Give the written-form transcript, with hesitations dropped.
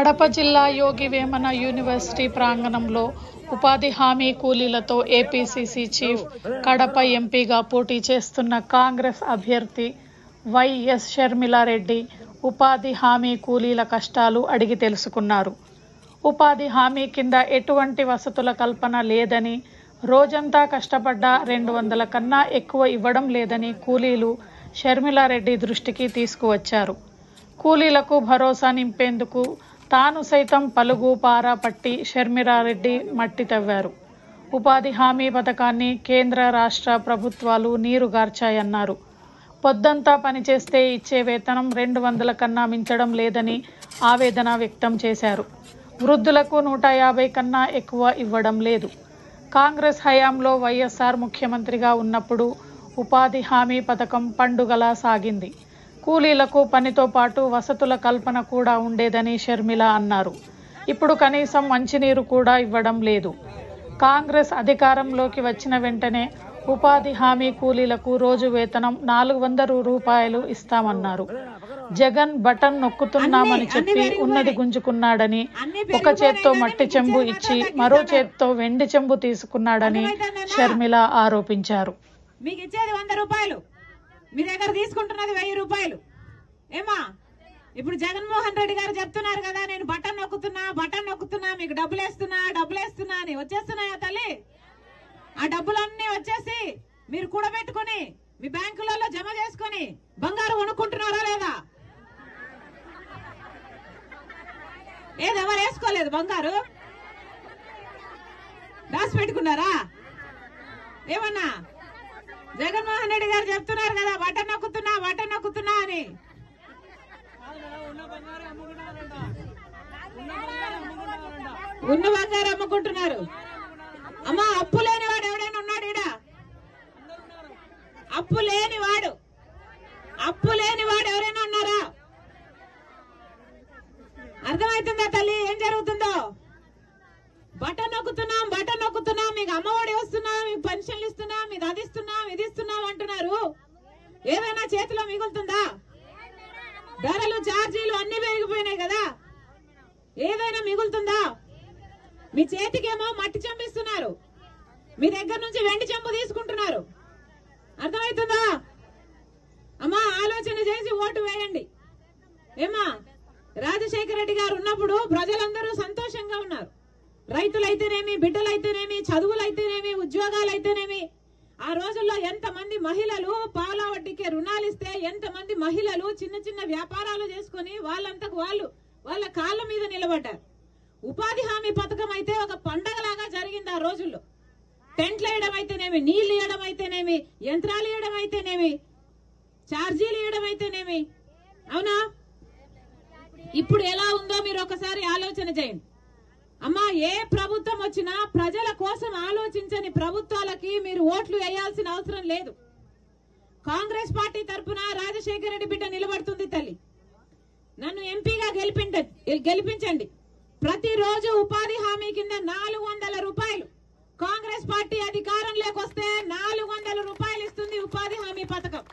కడప జిల్లా యోగి వేమన యూనివర్సిటీ ప్రాంగణంలో ఉపాధి హామీ కూలీలతో ఏపీసీసీ చీఫ్, కడప ఎంపీగా పోటీ చేస్తున్న కాంగ్రెస్ అభ్యర్థి వైఎస్ షర్మిలారెడ్డి ఉపాధి హామీ కూలీల కష్టాలు అడిగి తెలుసుకున్నారు. ఉపాధి హామీ కింద ఎటువంటి వసతుల కల్పన లేదని, రోజంతా కష్టపడ్డా 200 కన్నా ఎక్కువ ఇవ్వడం లేదని కూలీలు షర్మిలారెడ్డి దృష్టికి తీసుకువచ్చారు. కూలీలకు భరోసా నింపేందుకు తాను సైతం పలుగు పారా పట్టి షర్మిలారెడ్డి మట్టి తవ్వారు. ఉపాధి హామీ పథకాన్ని కేంద్ర రాష్ట్ర ప్రభుత్వాలు నీరుగార్చాయన్నారు. పొద్దంతా పనిచేస్తే ఇచ్చే వేతనం 200 కన్నా మించడం లేదని ఆవేదన వ్యక్తం చేశారు. వృద్ధులకు 150 కన్నా ఎక్కువ ఇవ్వడం లేదు. కాంగ్రెస్ హయాంలో వైఎస్ఆర్ ముఖ్యమంత్రిగా ఉన్నప్పుడు ఉపాధి హామీ పథకం పండుగలా సాగింది. కూలీలకు పనితో పాటు వసతుల కల్పన కూడా ఉండేదని షర్మిల అన్నారు. ఇప్పుడు కనీసం మంచినీరు కూడా ఇవ్వడం లేదు. కాంగ్రెస్ అధికారంలోకి వచ్చిన వెంటనే ఉపాధి హామీ కూలీలకు రోజు వేతనం 400 రూపాయలు ఇస్తామన్నారు. జగన్ బటన్ నొక్కుతున్నామని చెప్పి ఉన్నది గుంజుకున్నాడని, ఒక చేత్తో మట్టి చెంబు ఇచ్చి మరో చేత్తో వెండి చెంబు తీసుకున్నాడని షర్మిల ఆరోపించారు. మీకు ఇచ్చేది 100 రూపాయలు, మీ దగ్గర తీసుకుంటున్నది 1000 రూపాయలు. ఏమా ఇప్పుడు జగన్మోహన్ రెడ్డి గారు చెప్తున్నారు కదా, నేను బటన్ నొక్కుతున్నా మీకు డబ్బులు వేస్తున్నా అని. వచ్చేస్తున్నాయా తల్లి? ఆ డబ్బులన్నీ వచ్చేసి మీరు కూడబెట్టుకుని మీ బ్యాంకులలో జమ చేసుకుని బంగారు కొనుక్కుంటున్నారా లేదా? ఎవరు వేసుకోలేదు బంగారు? దాచి పెట్టుకున్నారా? ఏమన్నా జగన్మోహన్ రెడ్డి గారు చెప్తున్నారు కదా, బటన్ నొక్కుతున్నా అని. ఉన్న బంగారు అమ్ముకుంటున్నారు. అమ్మా, అప్పు లేని వాడు ఎవడైనా ఉన్నాడు ఈడ? అప్పు లేని వాడు ఎవరైనా ఉన్నారా? అర్థమవుతుందా తల్లి ఏం జరుగుతుందో? బటన్ నొక్కుతున్నాం, మీకు అమ్మఒడి వస్తున్నాం, మీకు పెన్షన్లు ఇస్తున్నాం, మీకు అది ఇస్తున్నాం అంటున్నారు. ఏదైనా చేతిలో మిగులుతుందా? ధరలు, ఛార్జీలు అన్ని పెరిగిపోయినాయి కదా, ఏదైనా మిగులుతుందా? మీ చేతికేమో మట్టి చెంపిస్తున్నారు, మీ దగ్గర నుంచి వెండి చెంబు తీసుకుంటున్నారు. అర్థమవుతుందా? అమ్మా, ఆలోచన చేసి ఓటు వేయండి. ఏమా, రాజశేఖర రెడ్డి గారు ఉన్నప్పుడు ప్రజలందరూ సంతోషంగా ఉన్నారు. రైతులైతేనేమి, బిడ్డలైతేనేమి, చదువులైతేనేమి, ఉద్యోగాలైతేనేమి. ఆ రోజుల్లో ఎంతమంది మహిళలు పావులా వడ్డీకే రుణాలు ఇస్తే, ఎంతమంది మహిళలు చిన్న చిన్న వ్యాపారాలు చేసుకుని వాళ్ళంతకు వాళ్ళు వాళ్ళ కాళ్ళ మీద నిలబడ్డారు. ఉపాధి హామీ పథకం అయితే ఒక పండగలాగా జరిగింది ఆ రోజుల్లో. టెంట్లు వేయడం అయితేనేమి, నీళ్లు ఇవ్వడం అయితేనేమి, యంత్రాలు ఇవ్వడం అయితేనేమి, ఛార్జీలు ఇవ్వడం అయితేనేమి. అవునా? ఇప్పుడు ఎలా ఉందో మీరు ఒకసారి ఆలోచన చేయండి. అమ్మా, ఏ ప్రభుత్వం వచ్చినా ప్రజల కోసం ఆలోచించని ప్రభుత్వాలకి మీరు ఓట్లు వేయాల్సిన అవసరం లేదు. కాంగ్రెస్ పార్టీ తరఫున రాజశేఖర రెడ్డి బిడ్డ నిలబడుతుంది తల్లి. నన్ను ఎంపీగా గెలిపించండి. ప్రతిరోజు ఉపాధి హామీ కింద 400 రూపాయలు. కాంగ్రెస్ పార్టీ అధికారంలోకి వస్తే 400 రూపాయలు ఇస్తుంది ఉపాధి హామీ పథకం.